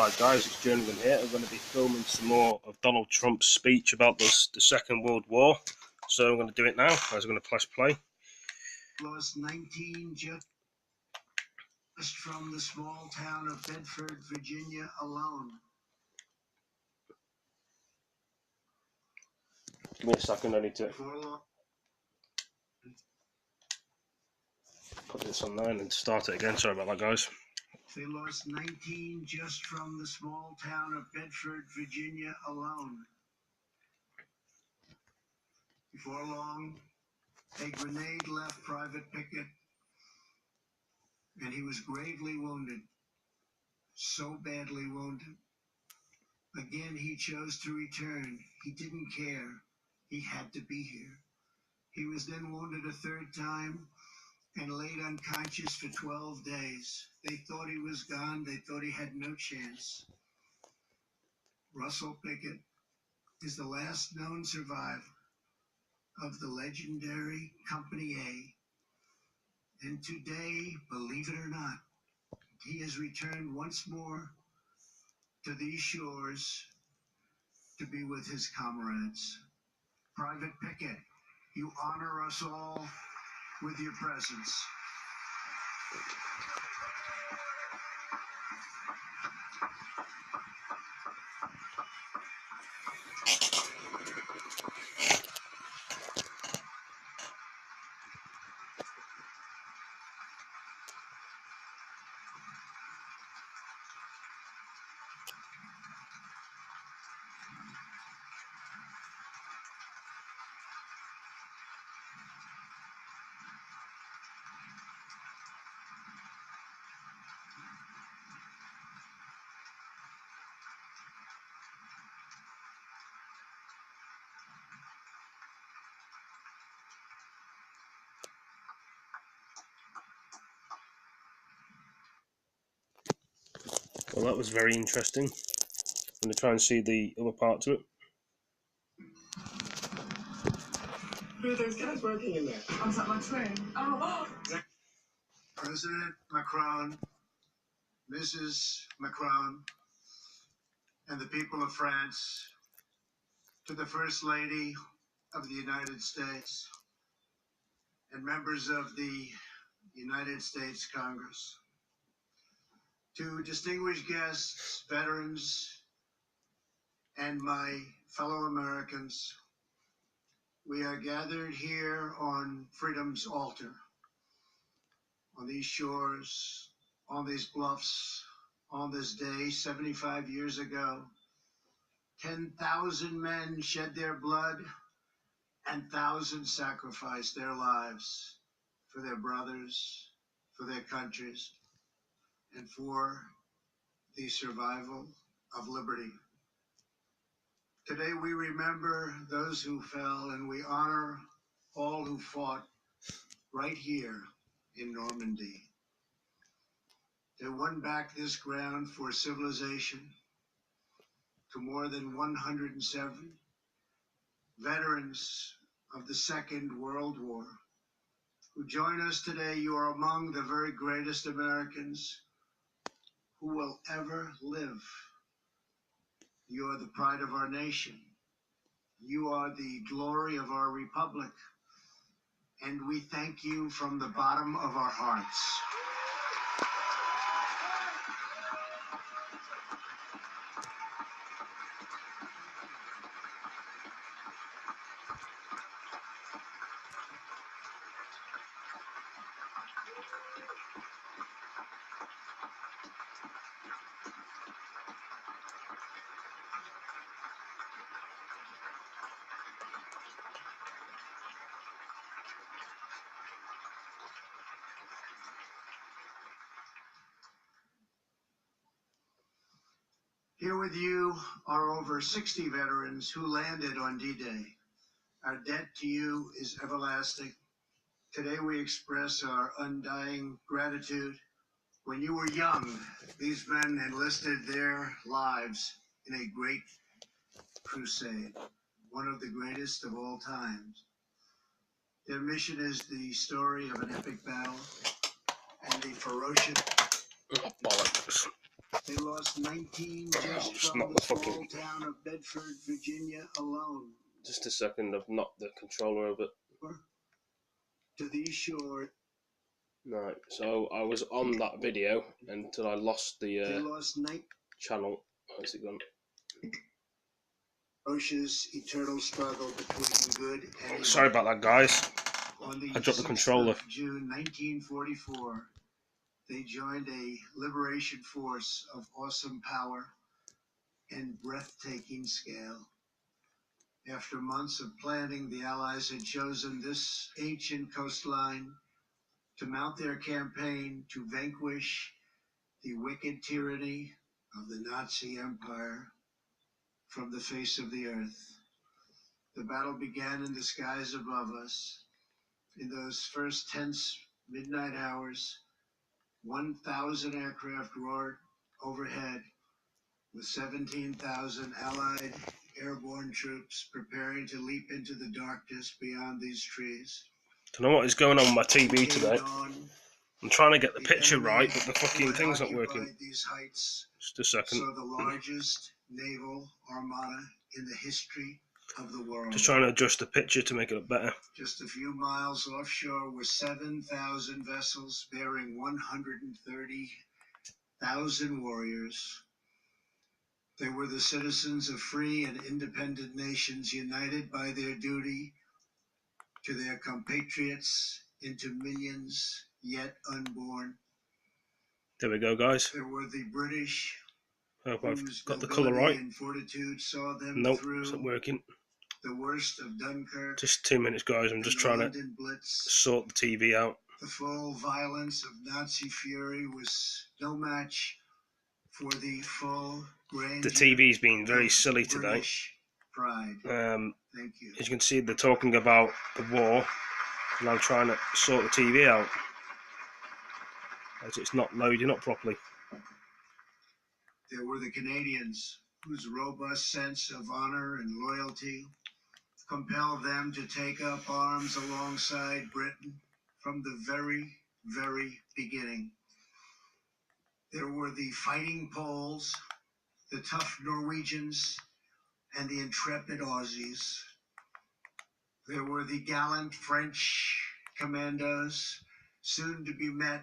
Hi guys, it's Jerningam here. I'm going to be filming some more of Donald Trump's speech about the Second World War. So I'm going to do it now. I'm going to press play. Lost 19 just from the small town of Bedford, Virginia alone. Give me a second, I need to put this online and start it again. Sorry about that, guys. They lost 19 just from the small town of Bedford, Virginia alone. Before long, a grenade left Private Pickett, and he was gravely wounded, so badly wounded. Again, he chose to return. He didn't care. He had to be here. He was then wounded a third time and laid unconscious for 12 days. They thought he was gone. They thought he had no chance. Russell Pickett is the last known survivor of the legendary Company A. And today, believe it or not, he has returned once more to these shores to be with his comrades. Private Pickett, you honor us all with your presence. Well, that was very interesting. I'm going to try and see the other part to it. Who are those guys working in there? I was at my train. Oh! President Macron, Mrs. Macron, and the people of France, to the First Lady of the United States and members of the United States Congress, to distinguished guests, veterans, and my fellow Americans, we are gathered here on freedom's altar, on these shores, on these bluffs, on this day 75 years ago. 10,000 men shed their blood and thousands sacrificed their lives for their brothers, for their countries, and for the survival of liberty. Today we remember those who fell, and we honor all who fought right here in Normandy. They won back this ground for civilization to more than 107 veterans of the Second World War who join us today. You are among the very greatest Americans who will ever live. You are the pride of our nation. You are the glory of our republic. And we thank you from the bottom of our hearts. Here with you are over 60 veterans who landed on D-Day. Our debt to you is everlasting. Today we express our undying gratitude. When you were young, these men enlisted their lives in a great crusade, one of the greatest of all times. Their mission is the story of an epic battle and the ferocious They lost 19 just Just from knock the the small fucking. town of Bedford, Virginia alone. Just a second, I've knocked the controller over. To these shores, Right, so I was on that video until I lost they the lost 19 channel. Where's it gone? ferocious, eternal struggle between good and evil. Sorry about that, guys. On the I dropped the 6th controller. of June 1944, they joined a liberation force of awesome power and breathtaking scale. After months of planning, the Allies had chosen this ancient coastline to mount their campaign to vanquish the wicked tyranny of the Nazi Empire from the face of the earth. The battle began in the skies above us. In those first tense midnight hours, 1,000 aircraft roared overhead, with 17,000 Allied airborne troops preparing to leap into the darkness beyond these trees. Don't know what is going on with my TV today. Dawn, I'm trying to get the the picture enemy right, but the who fucking had thing's not working. occupied these heights Just a second. saw the largest naval armada in the history of the world. Just trying to adjust the picture to make it look better. Just a few miles offshore were 7,000 vessels bearing 130,000 warriors. They were the citizens of free and independent nations, united by their duty to their compatriots into millions yet unborn. There we go, guys. There were the British, Hope I've whose got the colour right. and fortitude saw them Nope, through it's not working. the worst of Dunkirk. Just 2 minutes, guys. I'm just trying to Blitz. sort the TV out. The full violence of Nazi fury was no match for the full grandeur. The TV's been very silly today. Pride. Thank you. As you can see, they're talking about the war, and I'm trying to sort the TV out as it's not loading up properly. There were the Canadians, whose robust sense of honor and loyalty compelled them to take up arms alongside Britain from the very, very beginning. There were the fighting Poles, the tough Norwegians, and the intrepid Aussies. There were the gallant French commandos, soon to be met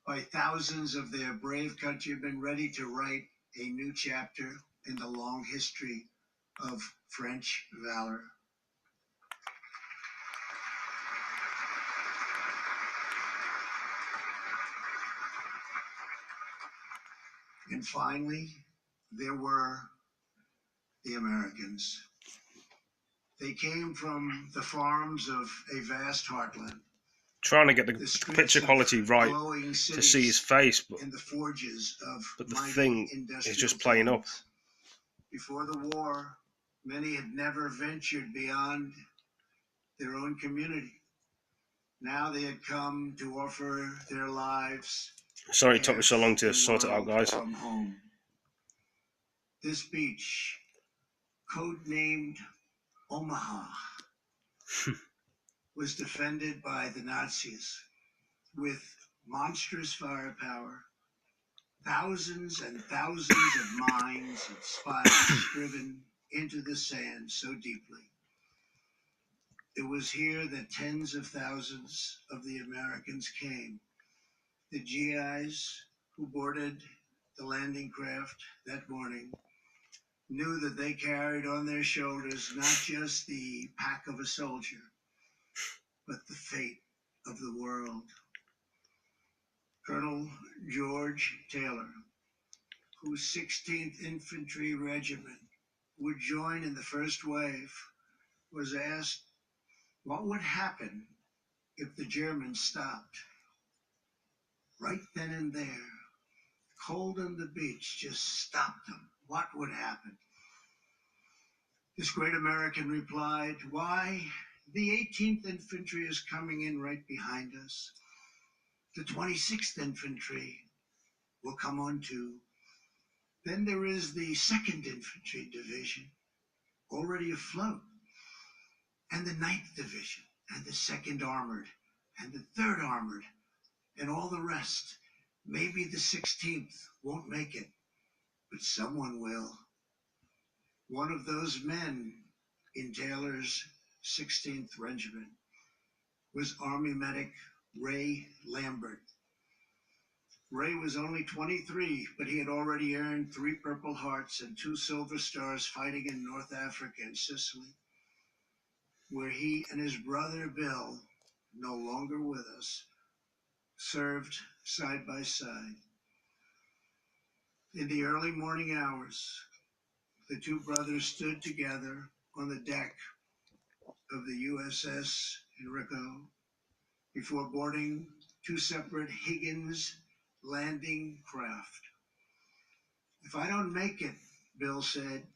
by thousands of their brave countrymen ready to write a new chapter in the long history of French valor. And finally, there were the Americans. They came from the farms of a vast heartland. Trying to get the picture quality right to see his face, but the thing is just playing up. Before the war, many had never ventured beyond their own community. Now they had come to offer their lives. Sorry it took me so long to sort it out, guys. From home. This beach, codenamed Omaha, was defended by the Nazis with monstrous firepower, thousands and thousands of mines and spikes driven into the sand so deeply. It was here that tens of thousands of the Americans came. The GIs who boarded the landing craft that morning knew that they carried on their shoulders not just the pack of a soldier, but the fate of the world. Colonel George Taylor, whose 16th Infantry Regiment would join in the first wave, was asked what would happen if the Germans stopped. Right then and there, cold on the beach, just stopped them. What would happen? This great American replied, "Why, the 18th Infantry is coming in right behind us. The 26th Infantry will come on too. Then there is the 2nd Infantry Division, already afloat, and the 9th Division, and the 2nd Armored, and the 3rd Armored, and all the rest. Maybe the 16th won't make it. but someone will. One of those men in Taylor's 16th Regiment was Army medic Ray Lambert. Ray was only 23, but he had already earned 3 Purple Hearts and 2 Silver Stars fighting in North Africa and Sicily, where he and his brother Bill, no longer with us, served side by side. In the early morning hours, the two brothers stood together on the deck of the USS Enrico before boarding 2 separate Higgins landing craft. "If I don't make it," Bill said,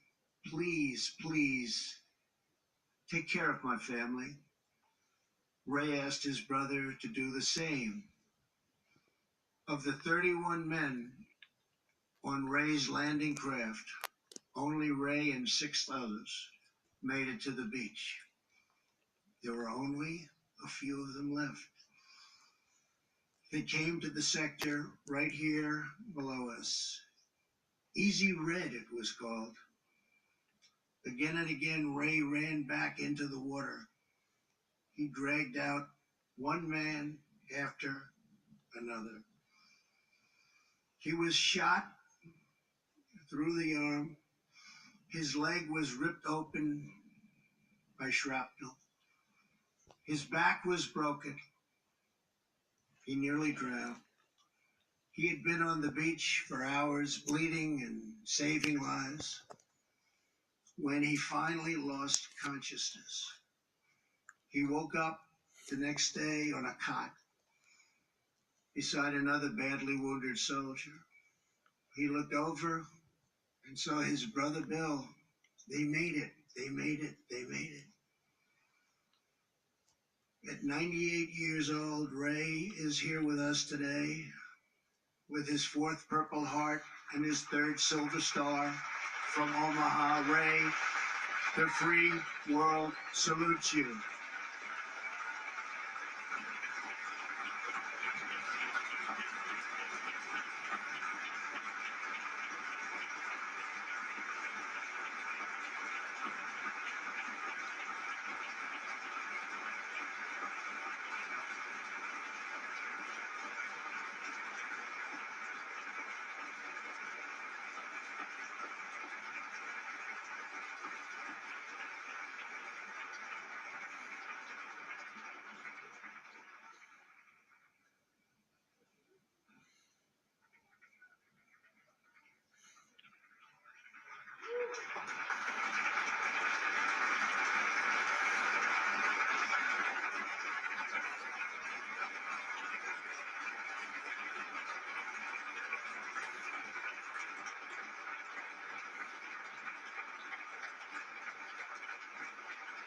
"please, please, take care of my family." Ray asked his brother to do the same. Of the 31 men on Ray's landing craft, only Ray and 6 others made it to the beach. There were only a few of them left. They came to the sector right here below us. Easy Red, it was called. Again and again, Ray ran back into the water. He dragged out one man after another. He was shot through the arm. His leg was ripped open by shrapnel. His back was broken. He nearly drowned. He had been on the beach for hours, bleeding and saving lives, when he finally lost consciousness. He woke up the next day on a cot beside another badly wounded soldier. He looked over and saw his brother Bill. They made it. They made it. They made it. At 98 years old, Ray is here with us today with his 4th Purple Heart and his 3rd Silver Star from Omaha. Ray, the free world salutes you.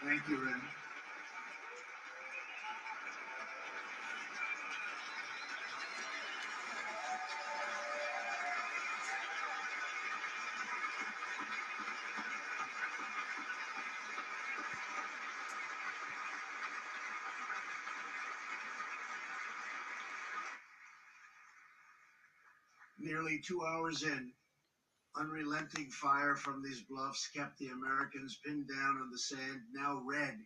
Thank you, Ray. Nearly 2 hours in, unrelenting fire from these bluffs kept the Americans pinned down on the sand, now red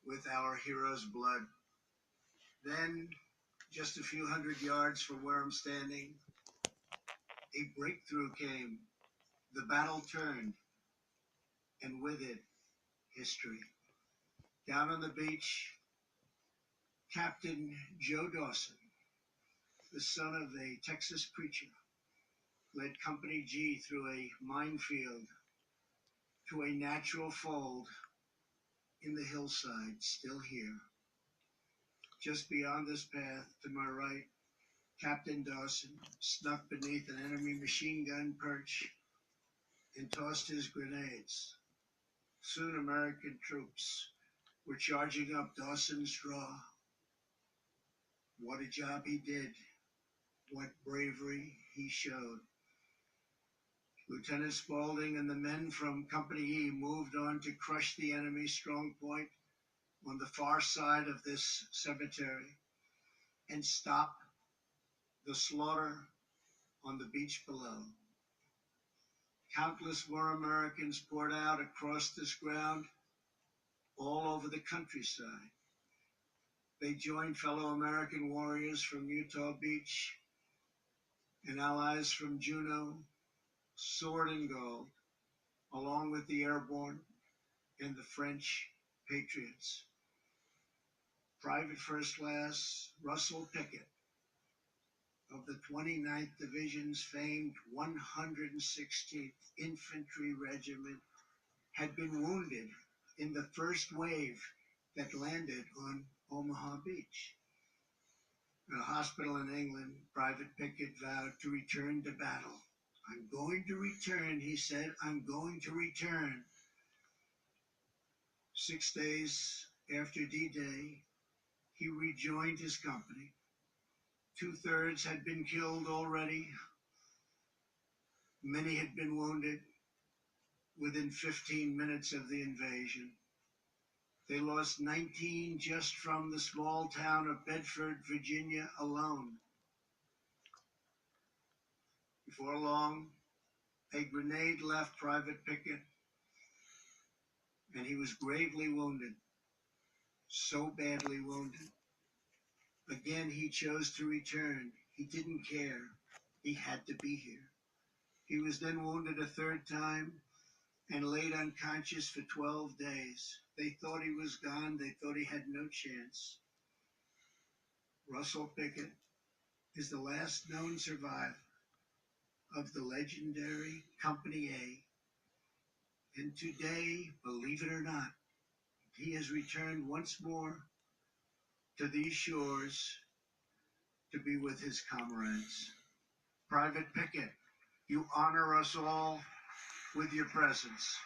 with our hero's blood. Then, just a few hundred yards from where I'm standing, a breakthrough came. The battle turned, and with it, history. Down on the beach, Captain Joe Dawson, the son of a Texas preacher, led Company G through a minefield to a natural fold in the hillside, still here. Just beyond this path, to my right, Captain Dawson snuck beneath an enemy machine gun perch and tossed his grenades. Soon American troops were charging up Dawson's Draw. What a job he did. What bravery he showed. Lieutenant Spaulding and the men from Company E moved on to crush the enemy's strong point on the far side of this cemetery and stop the slaughter on the beach below. Countless more Americans poured out across this ground all over the countryside. They joined fellow American warriors from Utah Beach and allies from Juneau, Sword and Gold, along with the airborne and the French patriots. Private First Class Russell Pickett of the 29th Division's famed 116th Infantry Regiment had been wounded in the first wave that landed on Omaha Beach. In a hospital in England, Private Pickett vowed to return to battle. "I'm going to return," he said. "I'm going to return." 6 days after D-Day, he rejoined his company. Two-thirds had been killed already. Many had been wounded within 15 minutes of the invasion. They lost 19 just from the small town of Bedford, Virginia alone. Before long, a grenade left Private Pickett, and he was gravely wounded, so badly wounded. Again, he chose to return. He didn't care. He had to be here. He was then wounded a third time and laid unconscious for 12 days. They thought he was gone. They thought he had no chance. Russell Pickett is the last known survivor of the legendary Company A. And today, believe it or not, he has returned once more to these shores to be with his comrades. Private Pickett, you honor us all with your presence.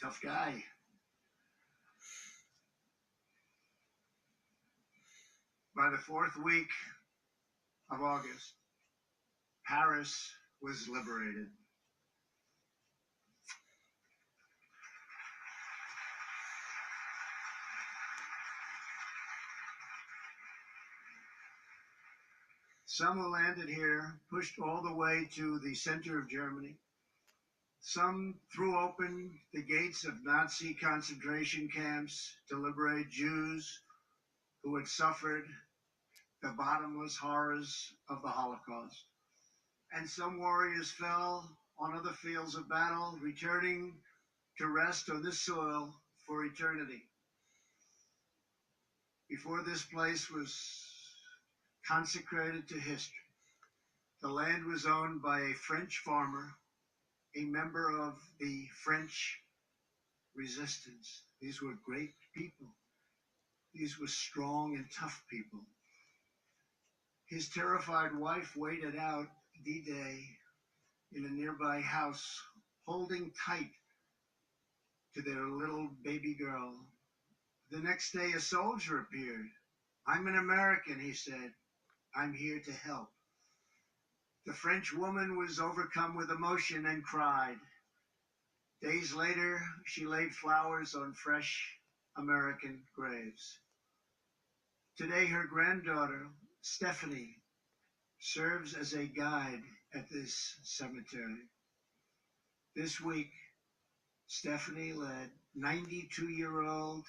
Tough guy. By the fourth week of August, Paris was liberated. Some who landed here pushed all the way to the center of Germany. Some threw open the gates of Nazi concentration camps to liberate Jews who had suffered the bottomless horrors of the Holocaust. And some warriors fell on other fields of battle, returning to rest on this soil for eternity. Before this place was consecrated to history, the land was owned by a French farmer, a member of the French resistance. These were great people. These were strong and tough people. His terrified wife waited out D-Day in a nearby house, holding tight to their little baby girl. The next day, a soldier appeared. "I'm an American," he said. "I'm here to help." The French woman was overcome with emotion and cried. Days later, she laid flowers on fresh American graves. Today, her granddaughter, Stephanie, serves as a guide at this cemetery. This week, Stephanie led 92-year-old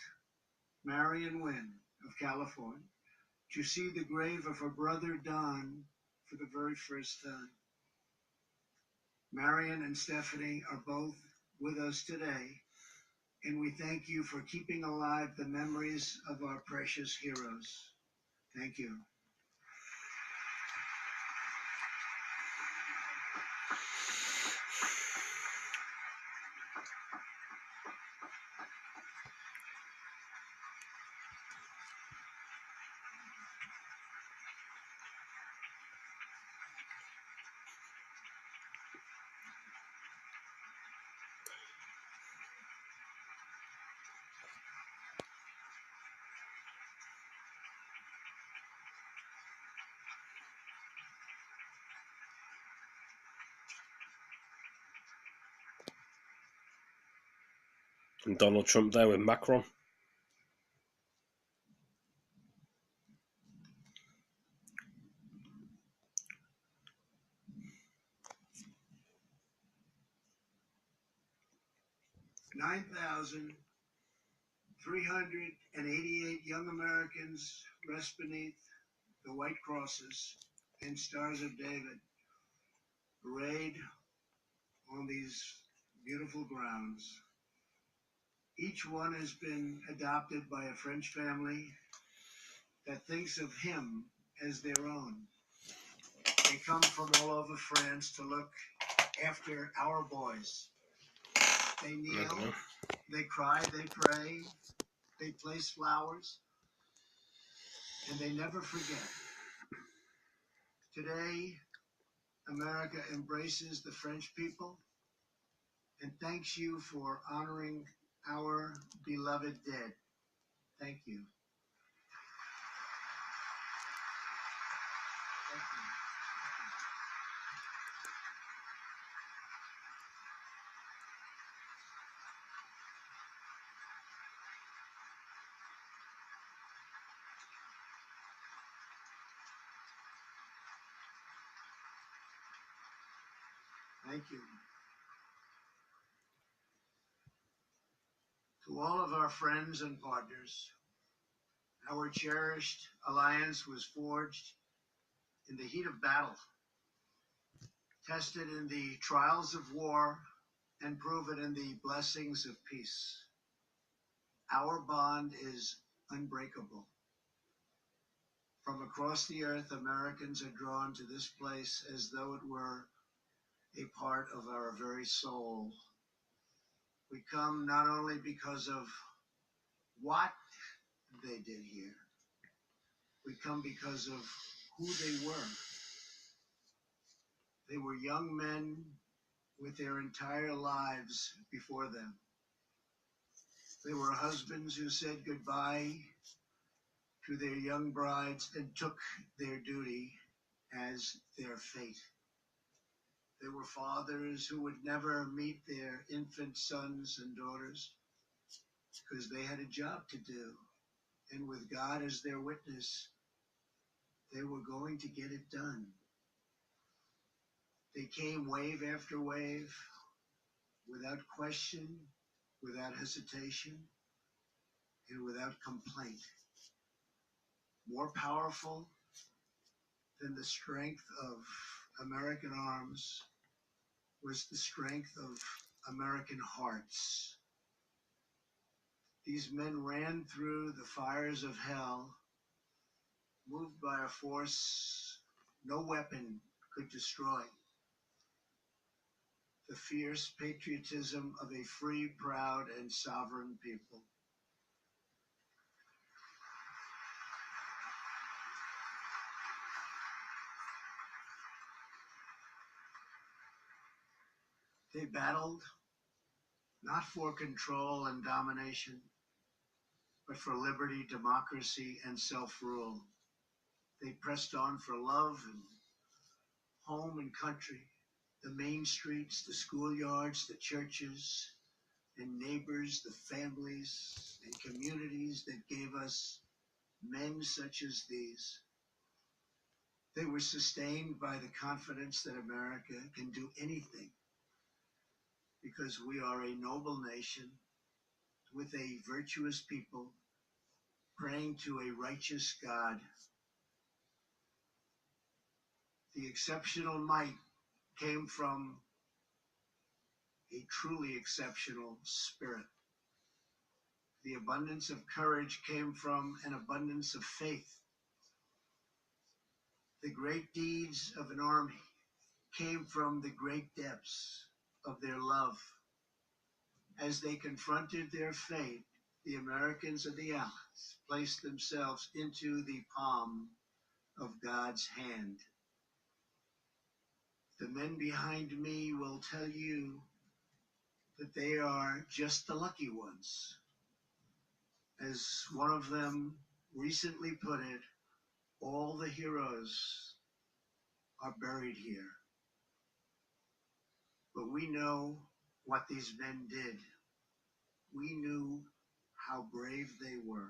Marion Wynn of California to see the grave of her brother Don for the very first time. Marion and Stephanie are both with us today, and we thank you for keeping alive the memories of our precious heroes. Thank you. And Donald Trump there with Macron. Nine 388 young Americans rest beneath the white crosses and stars of David, arrayed on these beautiful grounds. Each one has been adopted by a French family that thinks of him as their own. They come from all over France to look after our boys. They kneel, they cry, they pray, they place flowers, and they never forget. Today, America embraces the French people and thanks you for honoring our beloved dead. Thank you. Thank you. To all of our friends and partners, our cherished alliance was forged in the heat of battle, tested in the trials of war, and proven in the blessings of peace. Our bond is unbreakable. From across the earth, Americans are drawn to this place as though it were a part of our very soul. We come not only because of what they did here, we come because of who they were. They were young men with their entire lives before them. They were husbands who said goodbye to their young brides and took their duty as their fate. They were fathers who would never meet their infant sons and daughters because they had a job to do. And with God as their witness, they were going to get it done. They came wave after wave, without question, without hesitation, and without complaint. More powerful than the strength of American arms was the strength of American hearts. These men ran through the fires of hell, moved by a force no weapon could destroy. The fierce patriotism of a free, proud, and sovereign people. They battled not for control and domination, but for liberty, democracy, and self-rule. They pressed on for love and home and country, the main streets, the schoolyards, the churches, and neighbors, the families and communities that gave us men such as these. They were sustained by the confidence that America can do anything because we are a noble nation with a virtuous people praying to a righteous God. The exceptional might came from a truly exceptional spirit. The abundance of courage came from an abundance of faith. The great deeds of an army came from the great depths of their love. As they confronted their fate, the Americans and the Allies placed themselves into the palm of God's hand. The men behind me will tell you that they are just the lucky ones. As one of them recently put it, all the heroes are buried here. But we know what these men did. We knew how brave they were.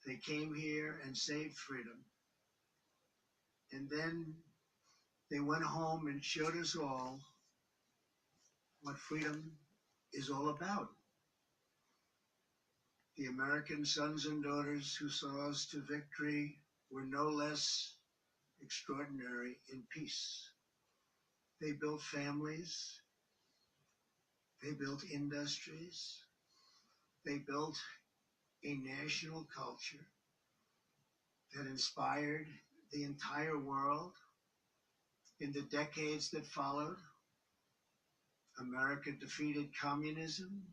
They came here and saved freedom. And then they went home and showed us all what freedom is all about. The American sons and daughters who saw us to victory were no less extraordinary in peace. They built families, they built industries, they built a national culture that inspired the entire world. In the decades that followed, America defeated communism,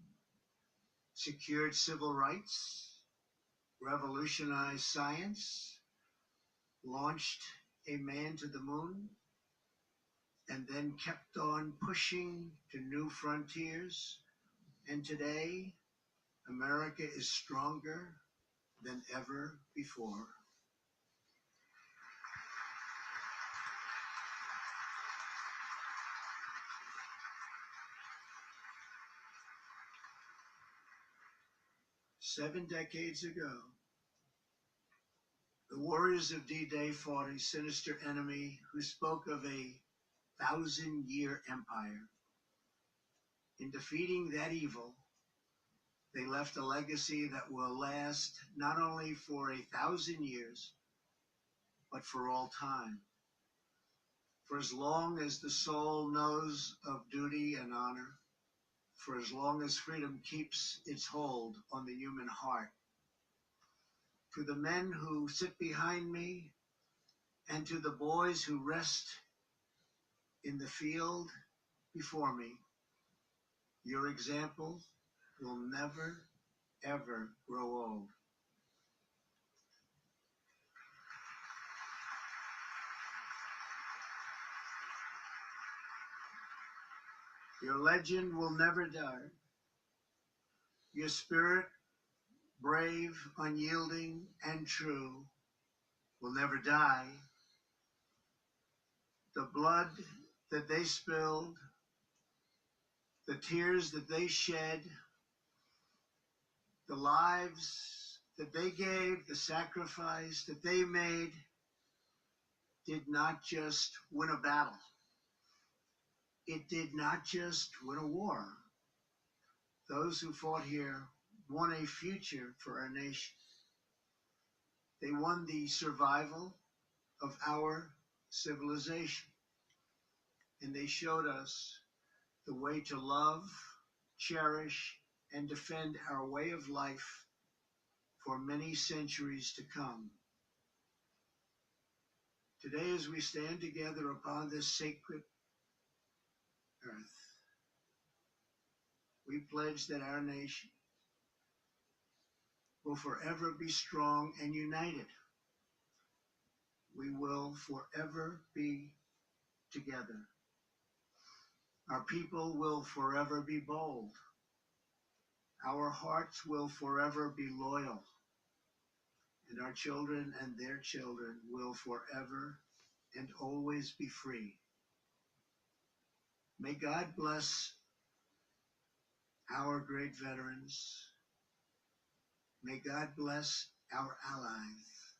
secured civil rights, revolutionized science, launched a man to the moon, and then kept on pushing to new frontiers. And today, America is stronger than ever before. Seven decades ago, the warriors of D-Day fought a sinister enemy who spoke of a 1,000-year empire. In defeating that evil, they left a legacy that will last not only for 1,000 years, but for all time. For as long as the soul knows of duty and honor, for as long as freedom keeps its hold on the human heart. To the men who sit behind me, and to the boys who rest in the field before me, your example will never, ever grow old. Your legend will never die. Your spirit, brave, unyielding, and true, will never die. The blood that they spilled, the tears that they shed, the lives that they gave, the sacrifice that they made, did not just win a battle. It did not just win a war. Those who fought here won a future for our nation. They won the survival of our civilization. And they showed us the way to love, cherish, and defend our way of life for many centuries to come. Today, as we stand together upon this sacred earth, we pledge that our nation will forever be strong and united. We will forever be together. Our people will forever be bold. Our hearts will forever be loyal. And our children and their children will forever and always be free. May God bless our great veterans. May God bless our allies.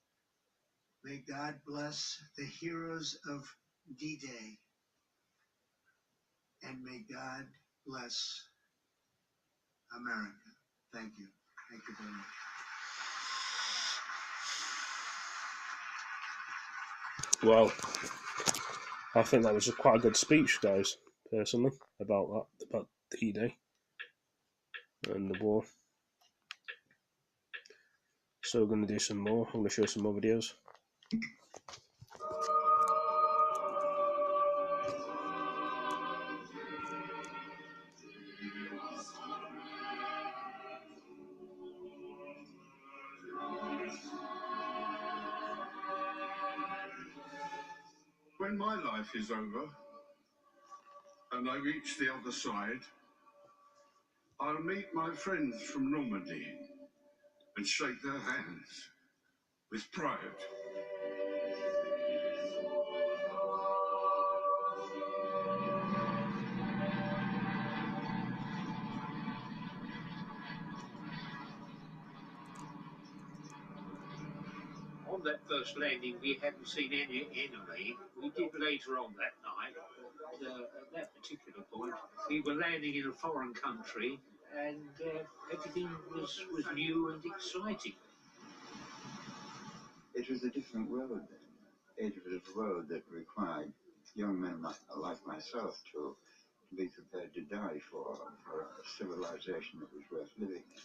May God bless the heroes of D-Day. And may God bless America. Thank you. Thank you very much. Well, I think that was quite a good speech, guys, personally, about that, about D-Day and the war. So we're going to do some more. I'm going to show some more videos. when my life is over and I reach the other side, I'll meet my friends from Normandy and shake their hands with pride. On that first landing, we hadn't seen any enemy. We did later on that night. At that particular point, we were landing in a foreign country, and everything was new and exciting. It was a different world then. It was a world that required young men like myself to be prepared to die for a civilization that was worth living in.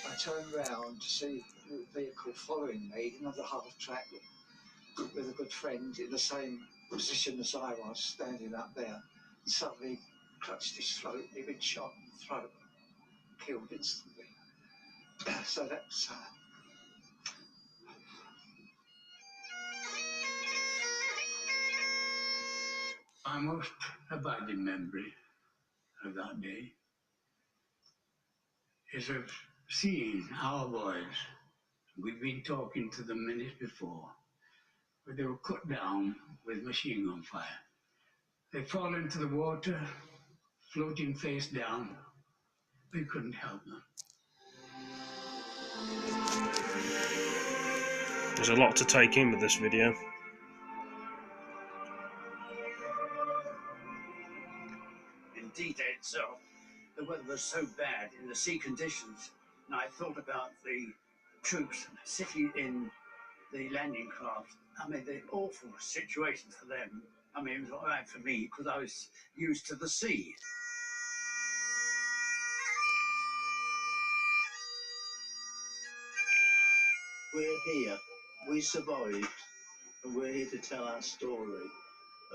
I turned round to see the vehicle following me, another half track with a good friend in the same position as I was, standing up there. And suddenly clutched his throat, he'd been shot in the throat, killed instantly. So that's... My most abiding memory of that day is of seeing our boys. We'd been talking to them minutes before, but they were cut down with machine gun fire. They fall into the water, floating face down. We couldn't help them. There's a lot to take in with this video. In D-Day itself, the weather was so bad in the sea conditions, and I thought about the troops sitting in the landing craft. I mean, the awful situation for them. I mean, it was all right for me because I was used to the sea. We're here, we survived, and we're here to tell our story.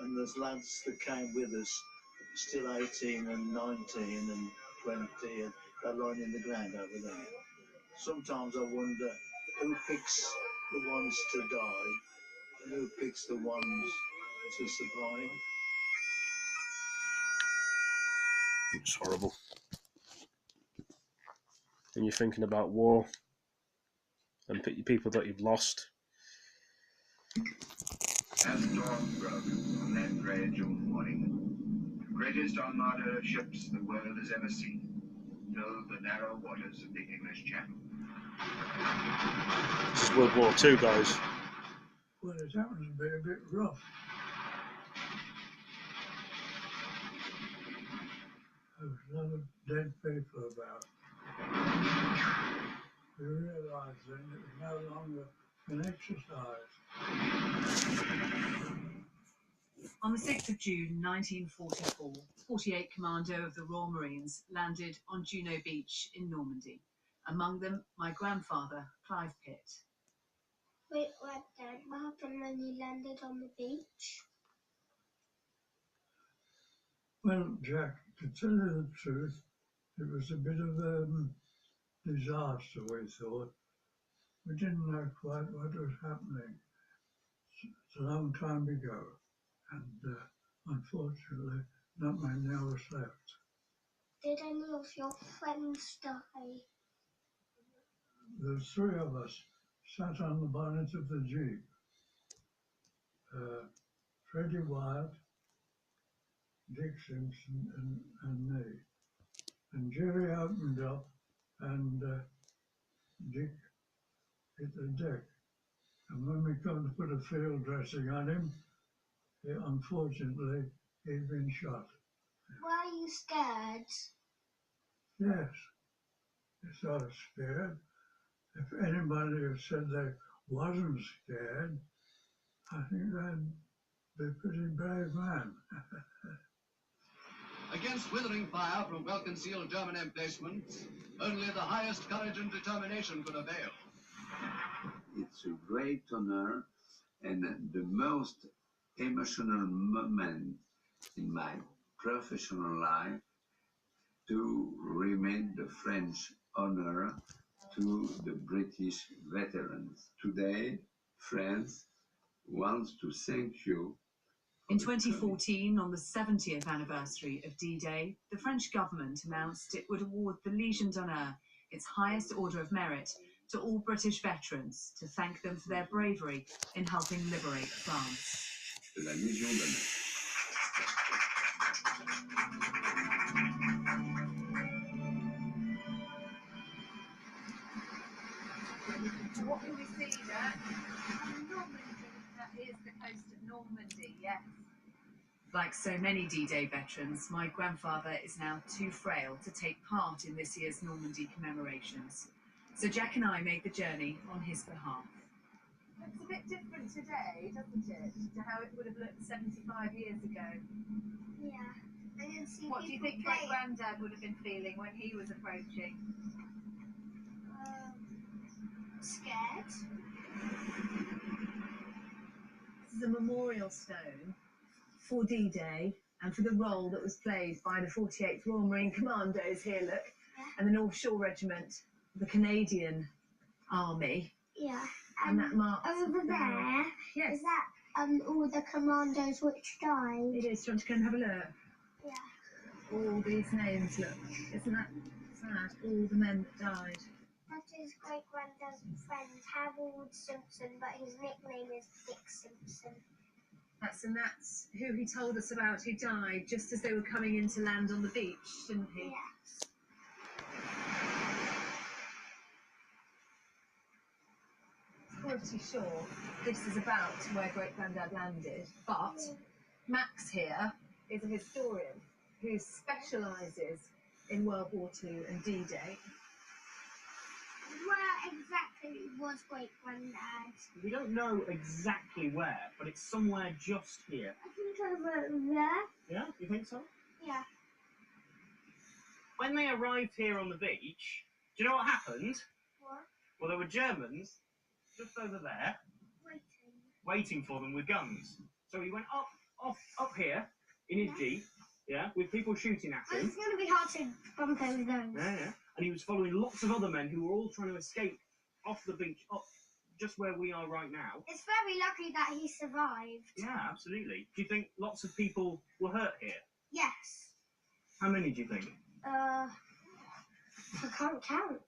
And there's lads that came with us, still 18 and 19 and 20, and they're lying in the ground over there. Sometimes I wonder who picks the ones to die and who picks the ones to survive. It's horrible. And you're thinking about war and people that you've lost. As dawn broke on that grey June morning, the greatest armada of ships the world has ever seen filled the narrow waters of the English Channel. This is World War II, guys. Well, it happens to be a bit rough. There's a lot of dead people about. We realised then it was no longer an exercise. On the 6th of June 1944, 48 Commando of the Royal Marines landed on Juno Beach in Normandy. Among them, my grandfather, Clive Pitt. Wait, what, Dad? What happened when you landed on the beach? Well, Jack, to tell you the truth, it was a bit of a disaster, we thought. We didn't know quite what was happening. It's a long time ago, and unfortunately, not many of us left. Did any of your friends die? The three of us sat on the bonnet of the Jeep. Freddie Wyatt, Dick Simpson, and me. And Jerry opened up, and Dick hit the deck. And when we come to put a field dressing on him, unfortunately, he'd been shot. Were you scared? Yes, yes, I was scared. If anybody had said they wasn't scared, I think they'd be a pretty brave man. Against withering fire from well-concealed German emplacements, only the highest courage and determination could avail. It's a great honor and the most emotional moment in my professional life to remain the French honor to the British veterans. Today, France wants to thank you. In 2014, on the 70th anniversary of D-Day, the French government announced it would award the Légion d'honneur, its highest order of merit, to all British veterans to thank them for their bravery in helping liberate France. La Légion d'honneur. What can we see, Jack? Normandy. That is the coast of Normandy, yes. Like so many D-Day veterans, my grandfather is now too frail to take part in this year's Normandy commemorations. So Jack and I made the journey on his behalf. It's a bit different today, doesn't it, to how it would have looked 75 years ago? Yeah. I didn't see What do you think my granddad would have been feeling when he was approaching? Scared. This is a memorial stone for D-Day and for the role that was played by the 48th Royal Marine Commandos here, look, and the North Shore Regiment, the Canadian Army. Yeah. And that marks over there. Yes. Is that all the commandos which died? It is. Do you want to go and have a look? Yeah. All these names, look. Isn't that sad? All the men that died. That is great granddad's friend, Harold Simpson, but his nickname is Dick Simpson. That's who he told us about who died just as they were coming in to land on the beach, didn't he? Yes. Pretty sure this is about where great granddad landed, but Max here is a historian who specialises in World War II and D-Day. Where exactly was great granddad? We don't know exactly where, but it's somewhere just here. I think over there. Yeah, you think so? Yeah. When they arrived here on the beach, do you know what happened? What? Well, there were Germans just over there, waiting for them with guns. So he went up here in his jeep, yeah, with people shooting at him. It's going to be hard to bump over those. Yeah. And he was following lots of other men who were all trying to escape off the beach, up just where we are right now. It's very lucky that he survived. Yeah, absolutely. Do you think lots of people were hurt here? Yes. How many do you think? I can't count.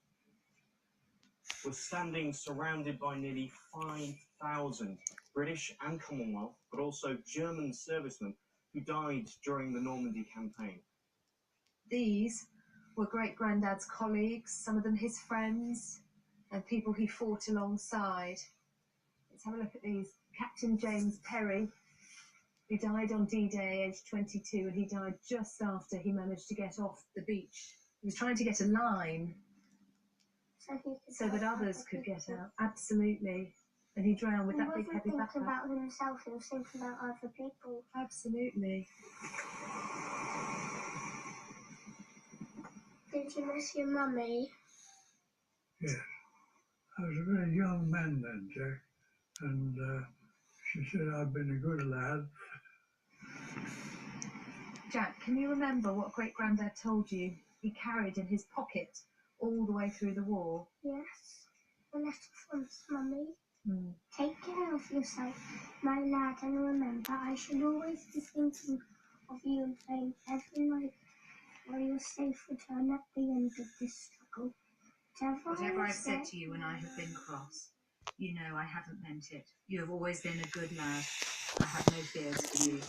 We're standing surrounded by nearly 5,000 British and Commonwealth, but also German servicemen who died during the Normandy campaign. These were great granddad's colleagues, some of them his friends, and people he fought alongside. Let's have a look at these. Captain James Perry, who died on D-Day, aged 22, and he died just after he managed to get off the beach. He was trying to get a line so that others could get out. Absolutely. And he drowned with that big heavy backpack. He wasn't thinking about himself, he was thinking about other people. Absolutely. Did you miss your mummy? Yeah. I was a very young man then, Jack, and she said I'd been a good lad. Jack, can you remember what great granddad told you he carried in his pocket all the way through the war? Yes. A letter from his mummy. Take care of yourself, my lad, and remember, I should always be thinking of you and praying every night for your safe return at the end of this struggle. Whatever I've said to you when I have been cross, you know I haven't meant it. You have always been a good lad. I have no fears for you.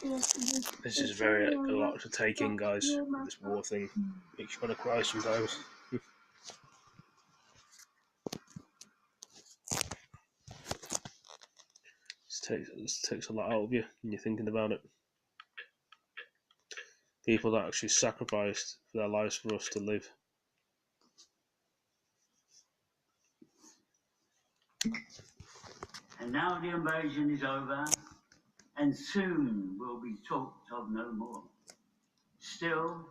This is very a lot to take in, guys. This war thing makes you want to cry sometimes. This takes a lot out of you when you're thinking about it. People that actually sacrificed their lives for us to live. And now the invasion is over, and soon will be talked of no more. Still,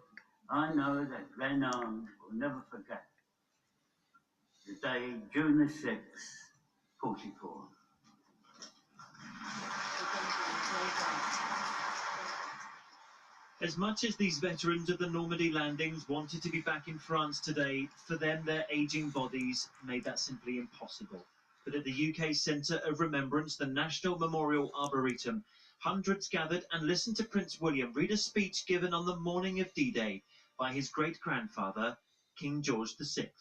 I know that Glenarm will never forget the day, June the 6th, 44. As much as these veterans of the Normandy landings wanted to be back in France today, for them their ageing bodies made that simply impossible. But at the UK Centre of Remembrance, the National Memorial Arboretum, hundreds gathered and listened to Prince William read a speech given on the morning of D-Day by his great-grandfather, King George VI.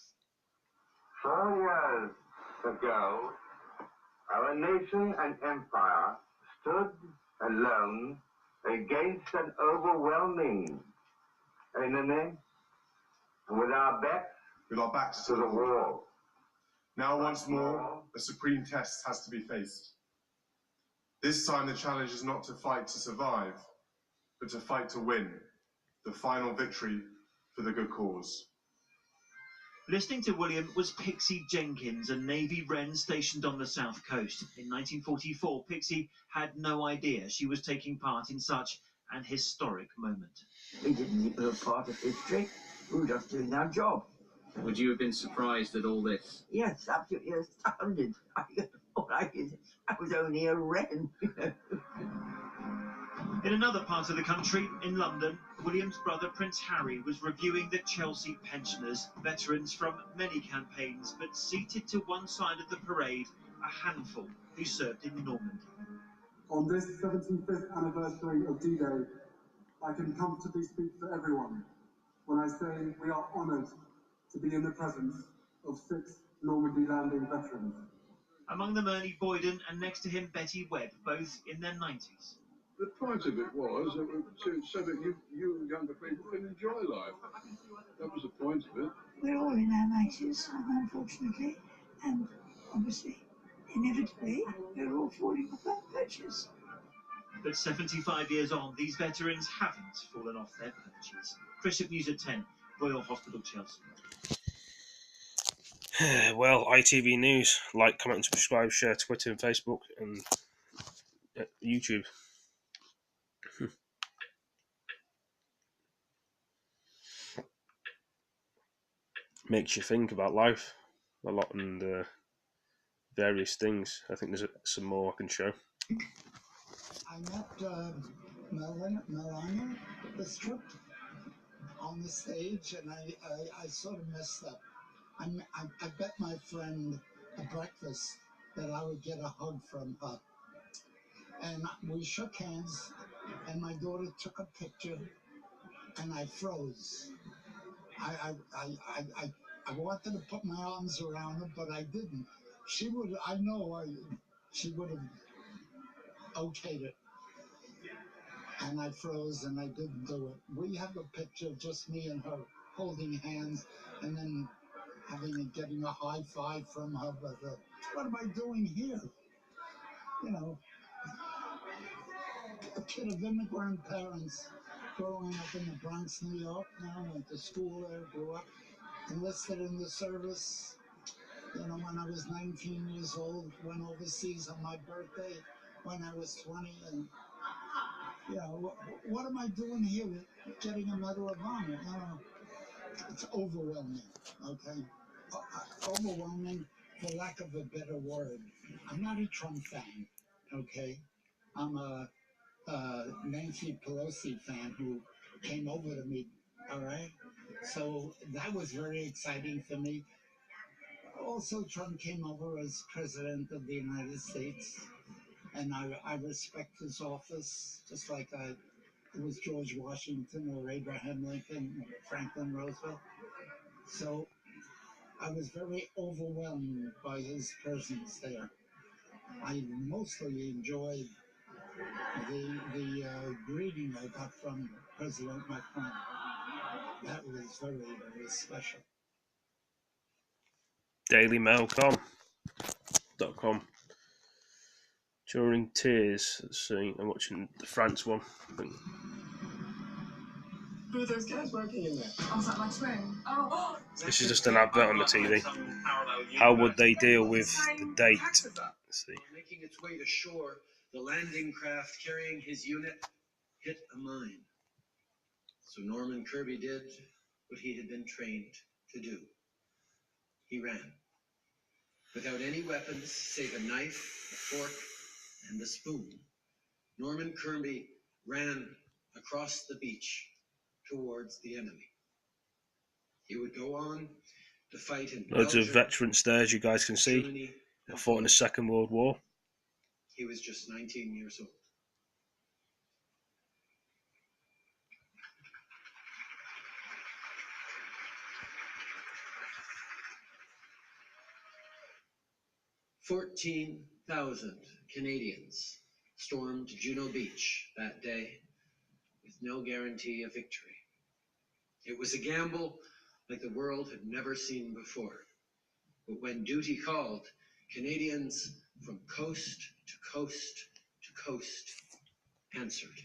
4 years ago, our nation and empire stood alone against an overwhelming enemy, with our backs to the wall. Now, once more, a supreme test has to be faced. This time, the challenge is not to fight to survive, but to fight to win, the final victory for the good cause. Listening to William was Pixie Jenkins, a Navy Wren stationed on the south coast. In 1944, Pixie had no idea she was taking part in such an historic moment. We didn't think we were part of history. We were just doing our job. Would you have been surprised at all this? Yes, absolutely astounded. I was only a wren. In another part of the country, in London, William's brother Prince Harry was reviewing the Chelsea pensioners, veterans from many campaigns, but seated to one side of the parade, a handful who served in Normandy. On this 75th anniversary of D-Day, I can comfortably speak for everyone when I say we are honoured to be in the presence of 6 Normandy landing veterans. Among them Ernie Boyden and next to him Betty Webb, both in their 90s. The point of it was so that you younger people can enjoy life. That was the point of it. We're all in our 90s, unfortunately, and obviously, inevitably, we're all falling off our perches. But 75 years on, these veterans haven't fallen off their perches. Chris at News at 10, Royal Hospital, Chelsea. Well, ITV News. Like, comment and subscribe, share Twitter and Facebook and YouTube. Makes you think about life a lot and various things. I think there's some more I can show. I met Melania Bistrup on the stage, and I sort of messed up. I bet my friend at breakfast that I would get a hug from her. And we shook hands, and my daughter took a picture, and I froze. I wanted to put my arms around her, but I didn't. She would have okayed it. And I froze, and I didn't do it. We have a picture of just me and her holding hands, and then getting a high five from her. But what am I doing here? You know, a kid of immigrant parents growing up in the Bronx, New York. Now went to school there, grew up, enlisted in the service. You know, when I was 19 years old, went overseas on my birthday when I was 20, and you know, what am I doing here getting a Medal of Honor? You know, it's overwhelming, okay? Overwhelming, for lack of a better word. I'm not a Trump fan, okay? I'm a Nancy Pelosi fan who came over to me, all right? So that was very exciting for me. Also, Trump came over as President of the United States, and I respect his office, just like it was George Washington or Abraham Lincoln or Franklin Roosevelt. So I was very overwhelmed by his presence there. I mostly enjoyed the greeting I got from President Macron. That was very, very special. DailyMail.com. During tears, let's see. I'm watching the France one. I think. Who are those guys working in there? Oh, is that my twin? Oh, This is just an advert on the TV. How would they deal with the date? Let's see. Making its way to shore, the landing craft carrying his unit hit a mine. So Norman Kirby did what he had been trained to do. He ran. Without any weapons save a knife, a fork, and a spoon. Norman Kirby ran across the beach towards the enemy. He would go on to fight in Loads of Belgium, veterans there, as you guys can see. Germany, They fought in the Second World War. He was just 19 years old. "14,000 Canadians stormed Juno Beach that day with no guarantee of victory. It was a gamble like the world had never seen before. But when duty called, Canadians from coast to coast to coast answered.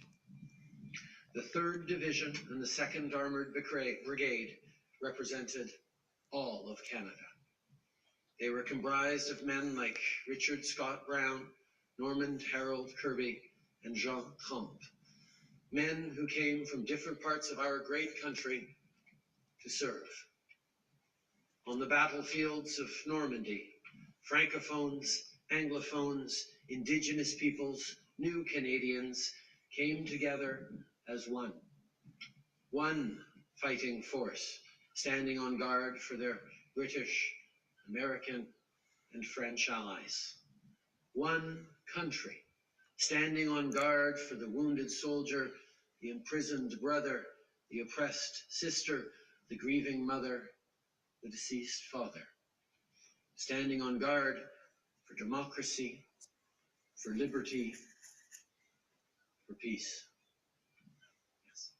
The 3rd Division and the 2nd Armored Brigade represented all of Canada. They were comprised of men like Richard Scott Brown, Normand Harold Kirby, and Jean Tromp, men who came from different parts of our great country to serve. On the battlefields of Normandy, Francophones, Anglophones, Indigenous peoples, new Canadians came together as one fighting force, standing on guard for their British, American, and French allies. One country, standing on guard for the wounded soldier, the imprisoned brother, the oppressed sister, the grieving mother, the deceased father. Standing on guard for democracy, for liberty, for peace. Yes.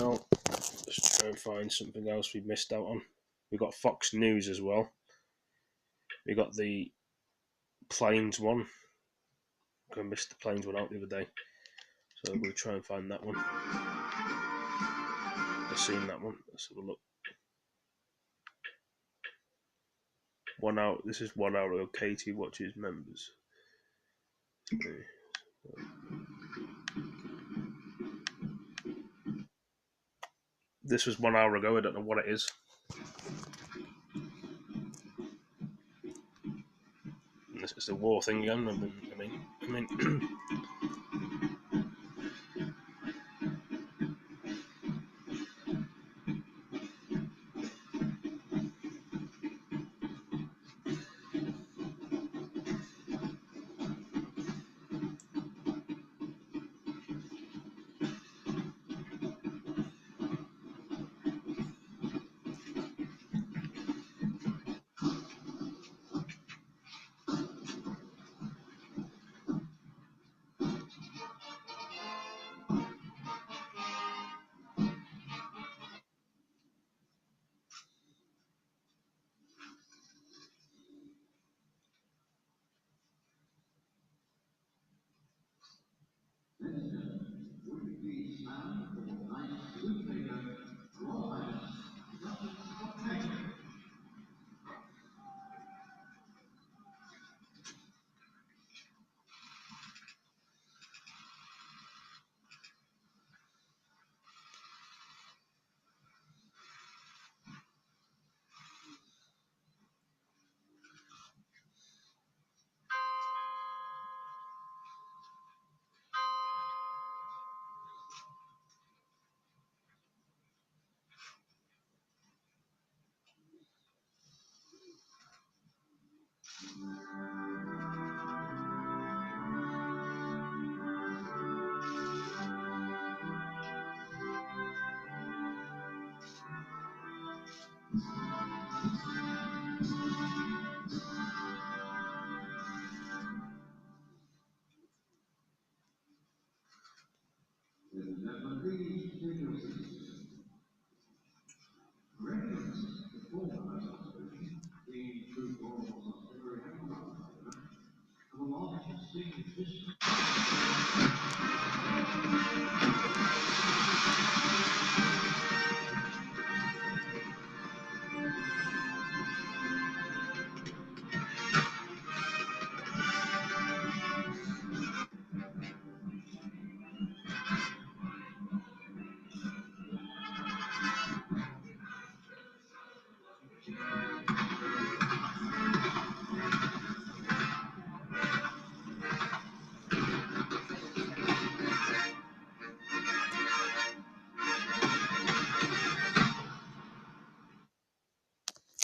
Well, let's try and find something else we missed out on. We got Fox News as well. We got the planes one. I missed the planes one out the other day, so we'll try and find that one. I've seen that one. Let's have a look. 1 hour. This is 1 hour ago. Katie watches members. This was 1 hour ago. I don't know what it is. This is the war thing again. I mean.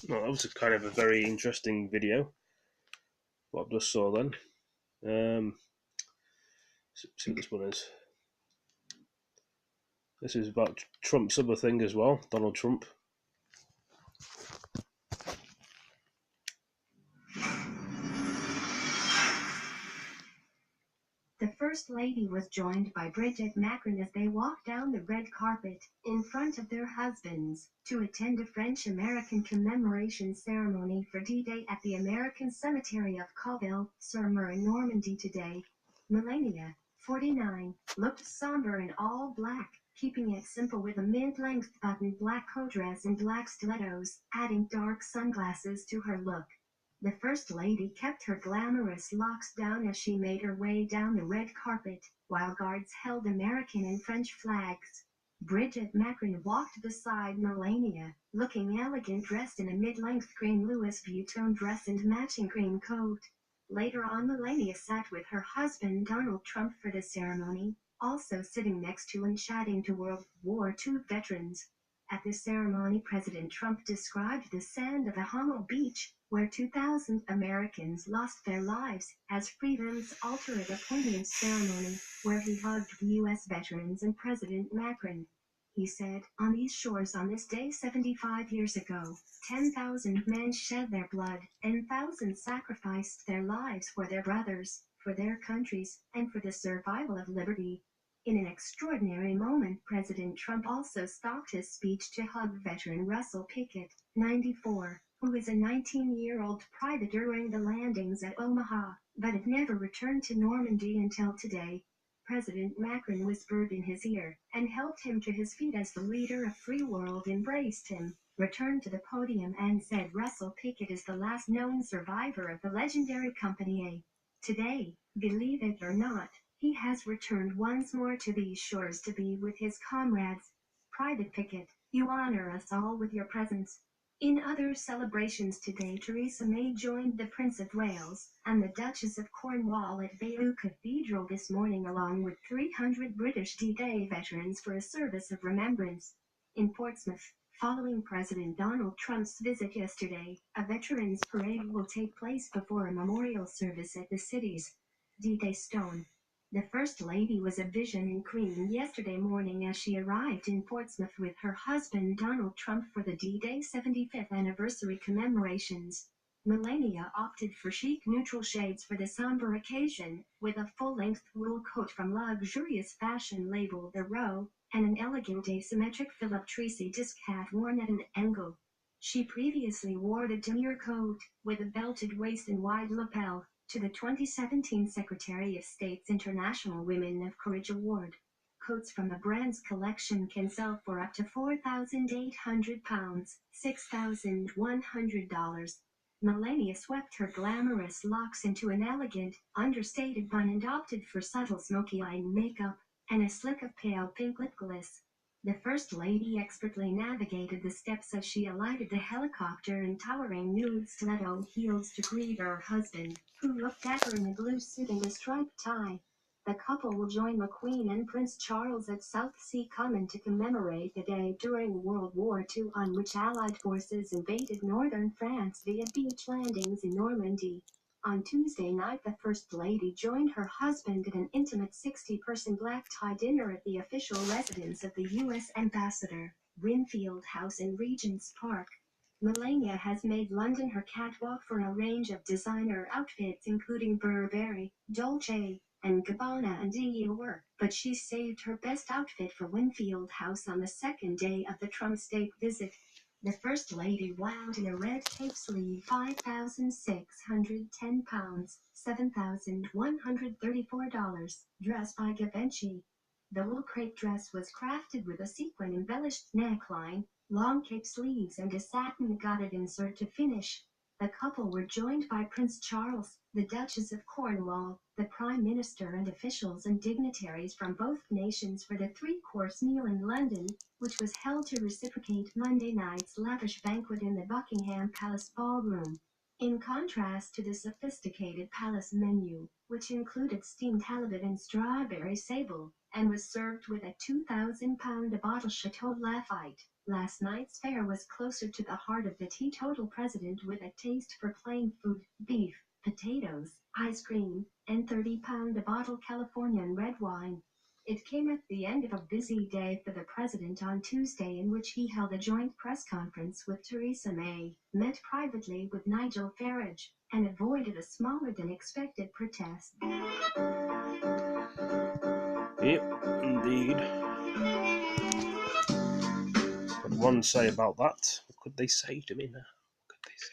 Well, that was kind of a very interesting video. What I just saw then. See what this one is. This is about Trump's other thing as well, Donald Trump. The First Lady was joined by Bridget Macron as they walked down the red carpet in front of their husbands to attend a French-American commemoration ceremony for D-Day at the American Cemetery of Colville-sur-Mer in Normandy today. Melania, 49, looked somber in all black, keeping it simple with a mid-length buttoned black coat dress and black stilettos, adding dark sunglasses to her look. The First Lady kept her glamorous locks down as she made her way down the red carpet, while guards held American and French flags. Bridget Macron walked beside Melania, looking elegant, dressed in a mid-length cream Louis Vuitton dress and matching cream coat. Later on, Melania sat with her husband Donald Trump for the ceremony, also sitting next to and chatting to World War II veterans. At the ceremony, President Trump described the sand of a Hummel Beach, where 2,000 Americans lost their lives, as Freedom's Altar at a poignant ceremony, where he hugged U.S. veterans and President Macron. He said, "On these shores on this day 75 years ago, 10,000 men shed their blood, and thousands sacrificed their lives for their brothers, for their countries, and for the survival of liberty." In an extraordinary moment, President Trump also stopped his speech to hug veteran Russell Pickett, 94, who is a 19-year-old private during the landings at Omaha, but had never returned to Normandy until today. President Macron whispered in his ear and helped him to his feet as the leader of free world embraced him, returned to the podium and said Russell Pickett is the last known survivor of the legendary Company A. Today, believe it or not, he has returned once more to these shores to be with his comrades. Private Pickett, you honor us all with your presence. In other celebrations today, Theresa May joined the Prince of Wales and the Duchess of Cornwall at Bayeux Cathedral this morning, along with 300 British D-Day veterans for a service of remembrance. In Portsmouth, following President Donald Trump's visit yesterday, a veterans parade will take place before a memorial service at the city's D-Day Stone. The First Lady was a vision in cream yesterday morning as she arrived in Portsmouth with her husband Donald Trump for the D-Day 75th anniversary commemorations. Melania opted for chic neutral shades for the somber occasion, with a full-length wool coat from luxurious fashion label The Row, and an elegant asymmetric Philip Treacy disc hat worn at an angle. She previously wore the demure coat, with a belted waist and wide lapel, to the 2017 Secretary of State's International Women of Courage Award. Coats from the brand's collection can sell for up to £4,800, $6,100. Melania swept her glamorous locks into an elegant, understated bun and opted for subtle smoky eye makeup and a slick of pale pink lip gloss. The First Lady expertly navigated the steps as she alighted the helicopter in towering nude stiletto heels to greet her husband, who looked at her in a blue suit and a striped tie. The couple will join the Queen and Prince Charles at Southsea Common to commemorate the day during World War II on which Allied forces invaded northern France via beach landings in Normandy. On Tuesday night, the First Lady joined her husband at an intimate 60-person black-tie dinner at the official residence of the U.S. Ambassador, Winfield House in Regent's Park. Melania has made London her catwalk for a range of designer outfits including Burberry, Dolce and Gabbana and Dior, but she saved her best outfit for Winfield House on the second day of the Trump state visit. The First Lady wowed in a red cape sleeve, £5,610, $7,134, dress by Givenchy. The wool crepe dress was crafted with a sequin-embellished neckline, long cape sleeves and a satin gotted insert to finish. The couple were joined by Prince Charles, the Duchess of Cornwall, the Prime Minister and officials and dignitaries from both nations for the three-course meal in London, which was held to reciprocate Monday night's lavish banquet in the Buckingham Palace ballroom. In contrast to the sophisticated palace menu, which included steamed halibut and strawberry sable, and was served with a £2,000 bottle Chateau Lafite, Last night's fare was closer to the heart of the teetotal president, with a taste for plain food, beef, potatoes, ice cream, and 30-pound a bottle Californian red wine. It came at the end of a busy day for the president on Tuesday, in which he held a joint press conference with Theresa May, met privately with Nigel Farage, and avoided a smaller than expected protest. Yep, indeed. What did one say about that? What could they say to me now? What could they say?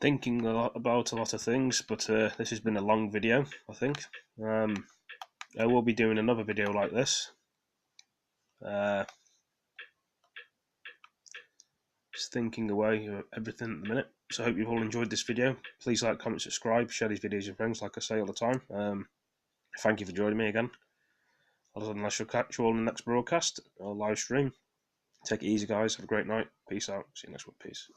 Thinking about a lot of things, but this has been a long video, I think. I will be doing another video like this. Just thinking away of everything at the minute. So I hope you've all enjoyed this video. Please like, comment, subscribe, share these videos with friends, like I say all the time. Thank you for joining me again. Other than that, I shall catch you all in the next broadcast or live stream. Take it easy, guys. Have a great night. Peace out. See you next one. Peace.